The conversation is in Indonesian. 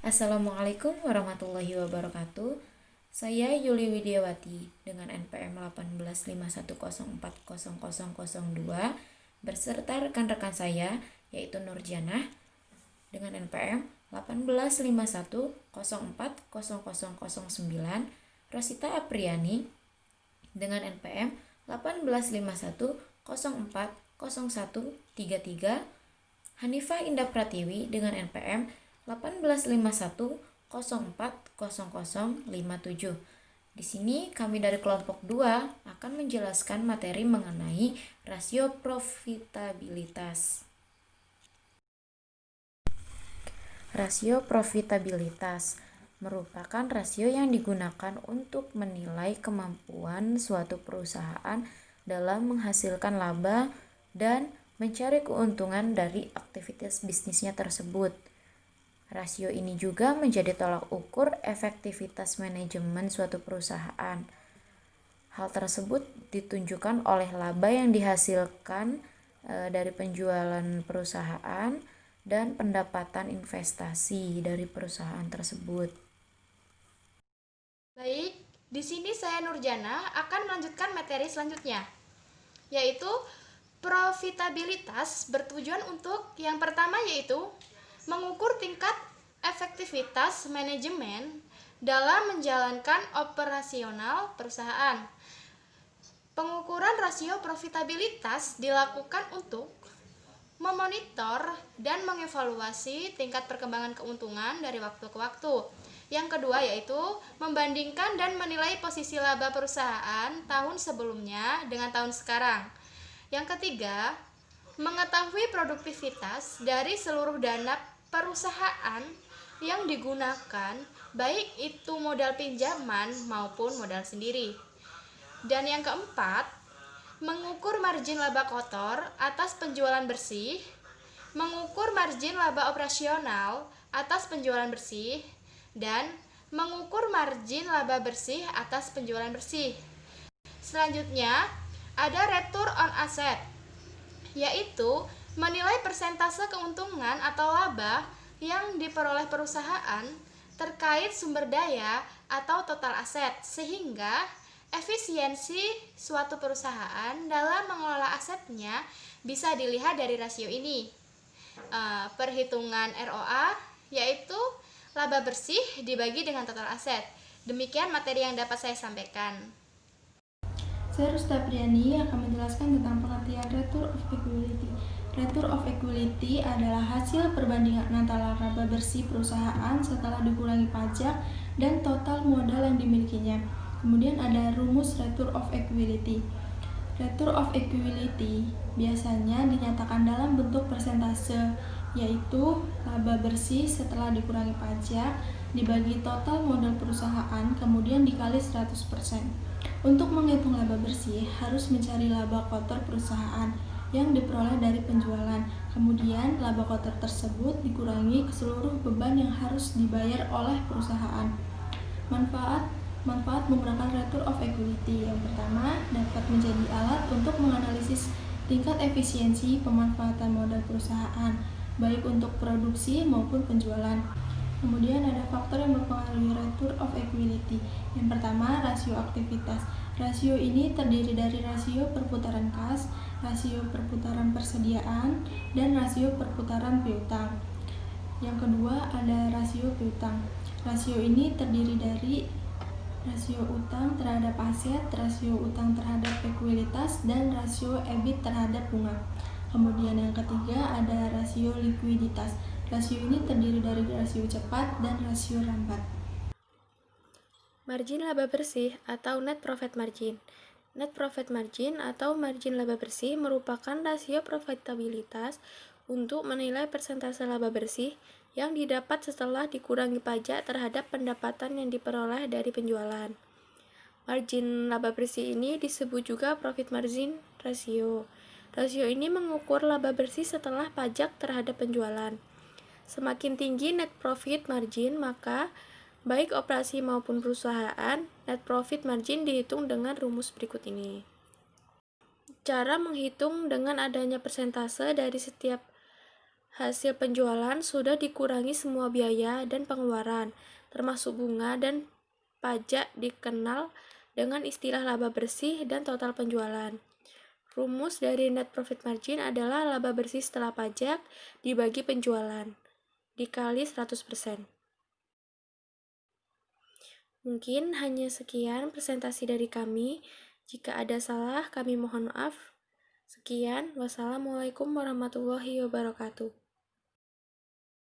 Assalamualaikum warahmatullahi wabarakatuh. Saya Yuli Widiawati dengan NPM 1851040002 beserta rekan-rekan saya yaitu Nurjanah dengan NPM 1851040009, Rosita Apriani dengan NPM 1851040133, Hanifah Indah Pratiwi dengan NPM 1851040057. Di sini kami dari kelompok 2 akan menjelaskan materi mengenai rasio profitabilitas. Rasio profitabilitas merupakan rasio yang digunakan untuk menilai kemampuan suatu perusahaan dalam menghasilkan laba dan mencari keuntungan dari aktivitas bisnisnya tersebut. Rasio ini juga menjadi tolak ukur efektivitas manajemen suatu perusahaan. Hal tersebut ditunjukkan oleh laba yang dihasilkan dari penjualan perusahaan dan pendapatan investasi dari perusahaan tersebut. Baik, di sini saya Nurjana akan melanjutkan materi selanjutnya, yaitu profitabilitas bertujuan untuk yang pertama yaitu mengukur tingkat efektivitas manajemen dalam menjalankan operasional perusahaan. Pengukuran rasio profitabilitas dilakukan untuk memonitor dan mengevaluasi tingkat perkembangan keuntungan dari waktu ke waktu. Yang kedua yaitu membandingkan dan menilai posisi laba perusahaan tahun sebelumnya dengan tahun sekarang. Yang ketiga, mengetahui produktivitas dari seluruh dana perusahaan yang digunakan, baik itu modal pinjaman maupun modal sendiri. Dan yang keempat, mengukur margin laba kotor atas penjualan bersih, mengukur margin laba operasional atas penjualan bersih, dan mengukur margin laba bersih atas penjualan bersih. Selanjutnya, ada return on asset, yaitu menilai persentase keuntungan atau laba yang diperoleh perusahaan terkait sumber daya atau total aset, sehingga efisiensi suatu perusahaan dalam mengelola asetnya bisa dilihat dari rasio ini. Perhitungan ROA yaitu laba bersih dibagi dengan total aset. Demikian materi yang dapat saya sampaikan. Saya Rusta Priani akan menjelaskan tentang pengertian Return of Equity. Return of Equity adalah hasil perbandingan antara laba bersih perusahaan setelah dikurangi pajak dan total modal yang dimilikinya. Kemudian ada rumus Return of Equity. Return of Equity biasanya dinyatakan dalam bentuk persentase, yaitu laba bersih setelah dikurangi pajak dibagi total modal perusahaan kemudian dikali 100%. Untuk menghitung laba bersih harus mencari laba kotor perusahaan yang diperoleh dari penjualan. Kemudian laba kotor tersebut dikurangi ke seluruh beban yang harus dibayar oleh perusahaan. Manfaat menggunakan Return of Equity. Yang pertama, dapat menjadi alat untuk menganalisis tingkat efisiensi pemanfaatan modal perusahaan, baik untuk produksi maupun penjualan. Kemudian ada faktor yang mempengaruhi Return of Equity. Yang pertama, rasio aktivitas. Rasio ini terdiri dari rasio perputaran kas, rasio perputaran persediaan, dan rasio perputaran piutang. Yang kedua ada rasio piutang. Rasio ini terdiri dari rasio utang terhadap aset, rasio utang terhadap ekuilitas, dan rasio EBIT terhadap bunga. Kemudian yang ketiga ada rasio likuiditas. Rasio ini terdiri dari rasio cepat dan rasio lambat. Margin laba bersih atau net profit margin. Net profit margin atau margin laba bersih merupakan rasio profitabilitas untuk menilai persentase laba bersih yang didapat setelah dikurangi pajak terhadap pendapatan yang diperoleh dari penjualan. Margin laba bersih ini disebut juga profit margin ratio. Rasio ini mengukur laba bersih setelah pajak terhadap penjualan. Semakin tinggi net profit margin, maka baik operasi maupun perusahaan, net profit margin dihitung dengan rumus berikut ini. Cara menghitung dengan adanya persentase dari setiap Hasil penjualan sudah dikurangi semua biaya dan pengeluaran, termasuk bunga dan pajak dikenal dengan istilah laba bersih dan total penjualan. Rumus dari net profit margin adalah laba bersih setelah pajak dibagi penjualan, dikali 100%. Mungkin hanya sekian presentasi dari kami. Jika ada salah, kami mohon maaf. Sekian, wassalamualaikum warahmatullahi wabarakatuh.